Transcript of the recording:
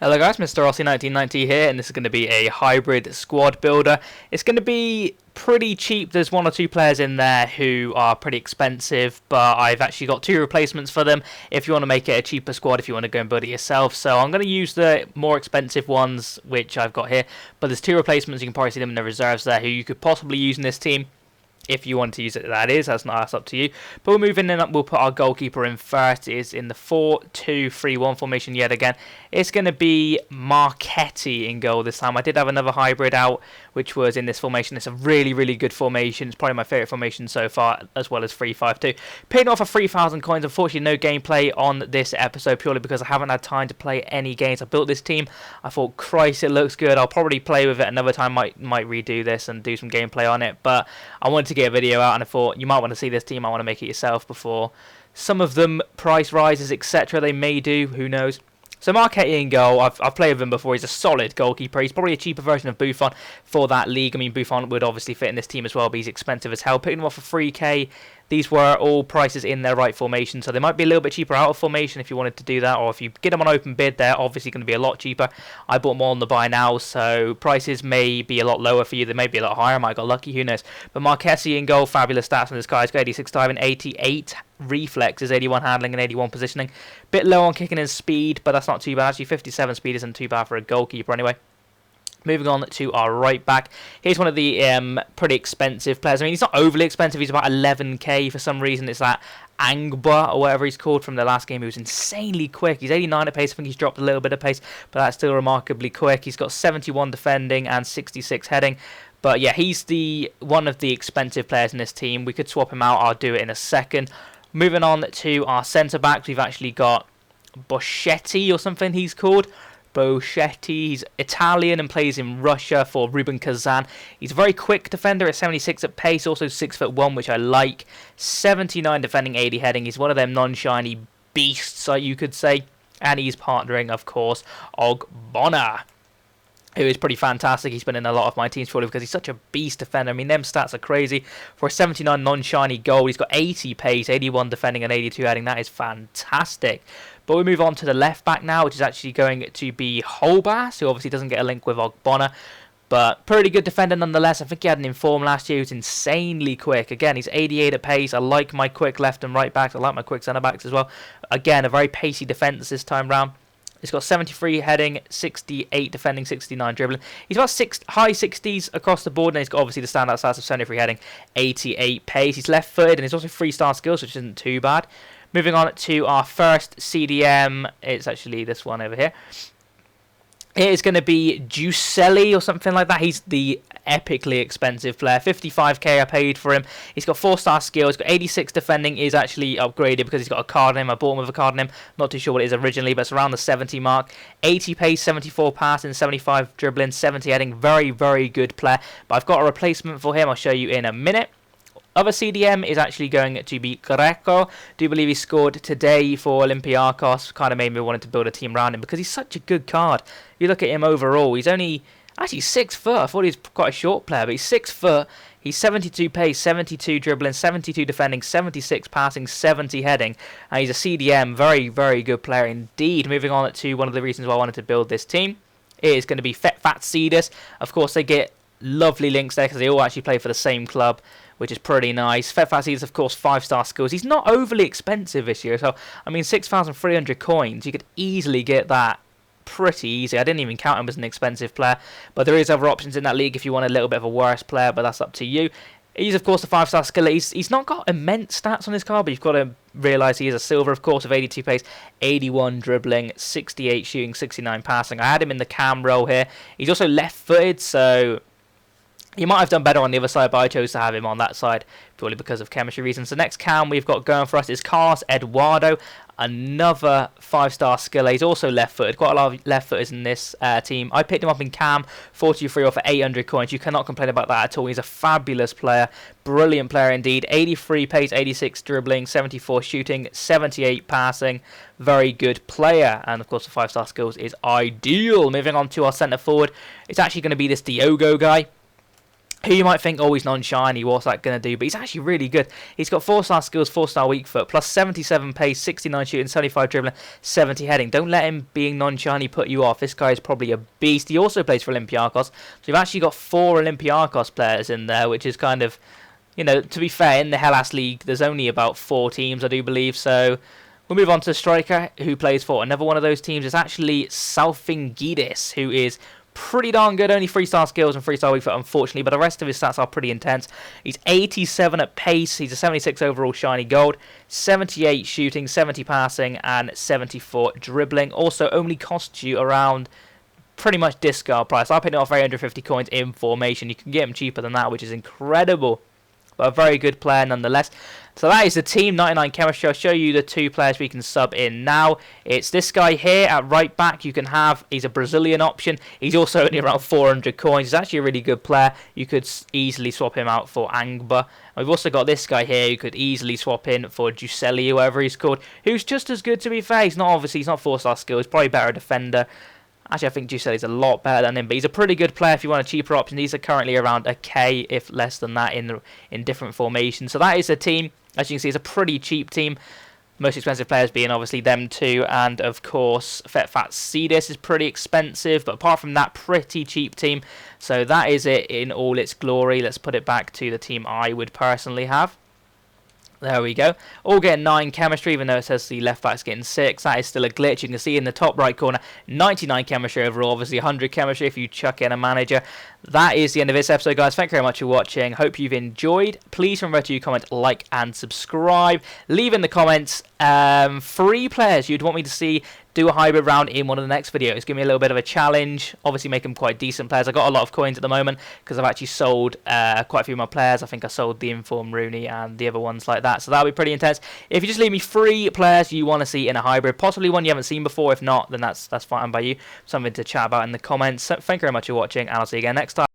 Hello guys, Mr. Rossi1990 here, and this is going to be a hybrid squad builder. It's going to be pretty cheap. There's one or two players in there who are pretty expensive, but I've actually got two replacements for them if you want to make it a cheaper squad, if you want to go and build it yourself. So I'm going to use the more expensive ones, which I've got here, but there's two replacements. You can probably see them in the reserves there, who you could possibly use in this team. If you want to use it, that's up to you. But we'll move in and we'll put our goalkeeper in first. It is in the 4-2-3-1 formation yet again. It's going to be Marchetti in goal this time. I did have another hybrid out, which was in this formation. It's a really, really good formation. It's probably my favourite formation so far, as well as 3-5-2. Paying off for 3,000 coins. Unfortunately, no gameplay on this episode, purely because I haven't had time to play any games. I built this team. I thought, Christ, it looks good. I'll probably play with it another time. Might redo this and do some gameplay on it. But I wanted to get a video out, and I thought you might want to see this team. I want to make it yourself before some of them price rises, etc. They may do, who knows. So Marchetti in goal. I've played with him before. He's a solid goalkeeper. He's probably a cheaper version of Buffon for that league. I mean, Buffon would obviously fit in this team as well, but he's expensive as hell. Picking him off for 3k. These were all prices in their right formation, so they might be a little bit cheaper out of formation if you wanted to do that, or if you get them on open bid, they're obviously going to be a lot cheaper. I bought them all on the buy now, so prices may be a lot lower for you. They may be a lot higher. I might have got lucky, who knows. But Marchetti in goal, fabulous stats on this guy. He's got 86 diving, 88 reflexes, 81 handling, and 81 positioning. Bit low on kicking and speed, but that's not too bad. Actually, 57 speed isn't too bad for a goalkeeper anyway. Moving on to our right back. Here's one of the pretty expensive players. I mean, he's not overly expensive. He's about 11k for some reason. It's that Angba or whatever he's called from the last game. He was insanely quick. He's 89 at pace. I think he's dropped a little bit of pace, but that's still remarkably quick. He's got 71 defending and 66 heading. But yeah, he's one of the expensive players in this team. We could swap him out. I'll do it in a second. Moving on to our centre-backs. We've actually got Boschetti or something he's called. Boschetti, he's Italian and plays in Russia for Rubin Kazan. He's a very quick defender at 76 at pace, also 6'1", which I like. 79 defending, 80 heading. He's one of them non-shiny beasts, you could say. And he's partnering, of course, Ogbonna, who is pretty fantastic. He's been in a lot of my teams probably because he's such a beast defender. I mean, them stats are crazy. For a 79 non-shiny goal, he's got 80 pace, 81 defending and 82 heading. That is fantastic. But we move on to the left back now, which is actually going to be Holbass, who obviously doesn't get a link with Ogbonna. But pretty good defender nonetheless. I think he had an inform last year. He was insanely quick. Again, he's 88 at pace. I like my quick left and right backs. I like my quick centre backs as well. Again, a very pacey defence this time round. He's got 73 heading, 68 defending, 69 dribbling. He's about high 60s across the board, and he's got obviously the standout stats of 73 heading, 88 pace. He's left-footed, and he's also 3-star skills, which isn't too bad. Moving on to our first CDM, it's actually this one over here. It is going to be Giuselli or something like that. He's the epically expensive player. 55k I paid for him. He's got 4-star skill. He's got 86 defending. Is actually upgraded because he's got a card on him. I bought him with a card on him. Not too sure what it is originally, but it's around the 70 mark. 80 pace, 74 passing, 75 dribbling, 70 heading. Very, very good player. But I've got a replacement for him. I'll show you in a minute. Other CDM is actually going to be Greco. Do believe he scored today for Olympiacos. Kind of made me want to build a team around him because he's such a good card. You look at him overall, he's only actually 6 foot. I thought he was quite a short player, but he's 6 foot. He's 72 pace, 72 dribbling, 72 defending, 76 passing, 70 heading. And he's a CDM. Very, very good player indeed. Moving on to one of the reasons why I wanted to build this team. It is going to be Fat Cedars. Of course, they get lovely links there because they all actually play for the same club, which is pretty nice. Fefasi is, of course, 5-star skills. He's not overly expensive this year, so, I mean, 6,300 coins. You could easily get that pretty easy. I didn't even count him as an expensive player, but there is other options in that league if you want a little bit of a worse player, but that's up to you. He's, of course, a 5-star skill. He's not got immense stats on his card, but you've got to realise he is a silver, of course, of 82 pace, 81 dribbling, 68 shooting, 69 passing. I had him in the cam role here. He's also left-footed, so he might have done better on the other side, but I chose to have him on that side purely because of chemistry reasons. The next cam we've got going for us is Carlos Eduardo, another 5-star skiller. He's also left-footed. Quite a lot of left-footers in this team. I picked him up in cam, 43 for 800 coins. You cannot complain about that at all. He's a fabulous player. Brilliant player indeed. 83 pace, 86 dribbling, 74 shooting, 78 passing. Very good player. And, of course, the 5-star skills is ideal. Moving on to our centre-forward. It's actually going to be this Diogo guy. who you might think, oh, he's non-shiny, what's that going to do? But he's actually really good. He's got 4-star skills, 4-star weak foot, plus 77 pace, 69 shooting, 75 dribbling, 70 heading. Don't let him being non-shiny put you off. This guy is probably a beast. He also plays for Olympiacos. So you've actually got 4 Olympiacos players in there, which is kind of, you know, to be fair, in the Hellas League, there's only about 4 teams, I do believe. So we'll move on to the striker who plays for another one of those teams. It's actually Salfingidis, who is pretty darn good, only 3-star skills and 3-star weak foot, unfortunately, but the rest of his stats are pretty intense. He's 87 at pace, he's a 76 overall shiny gold, 78 shooting, 70 passing, and 74 dribbling. Also, only costs you around pretty much discard price. I paid it off 850 coins in formation. You can get him cheaper than that, which is incredible. But a very good player nonetheless. So that is the team, 99 chemistry. I'll show you the 2 players we can sub in now. It's this guy here at right back. You can have, he's a Brazilian option. He's also only around 400 coins. He's actually a really good player. You could easily swap him out for Angba. We've also got this guy here. You could easily swap in for Giuselli, whoever he's called, who's just as good, to be fair. He's not 4-star skill. He's probably better defender. Actually, I think Giuselli's a lot better than him, but he's a pretty good player if you want a cheaper option. These are currently around a K, if less than that, in different formations. So that is a team. As you can see, it's a pretty cheap team. Most expensive players being obviously them two, and of course, Fetfatsidis is pretty expensive, but apart from that, pretty cheap team. So that is it in all its glory. Let's put it back to the team I would personally have. There we go. All getting 9 chemistry, even though it says the left back's getting 6. That is still a glitch. You can see in the top right corner, 99 chemistry overall. Obviously, 100 chemistry if you chuck in a manager. That is the end of this episode, guys. Thank you very much for watching. Hope you've enjoyed. Please remember to comment, like, and subscribe. Leave in the comments 3 players you'd want me to see do a hybrid round in one of the next videos. Give me a little bit of a challenge. Obviously, make them quite decent players. I got a lot of coins at the moment because I've actually sold quite a few of my players. I think I sold the Inform Rooney and the other ones like that. So that'll be pretty intense. If you just leave me 3 players you want to see in a hybrid, possibly one you haven't seen before. If not, then that's fine by you. Something to chat about in the comments. So thank you very much for watching, and I'll see you again next time.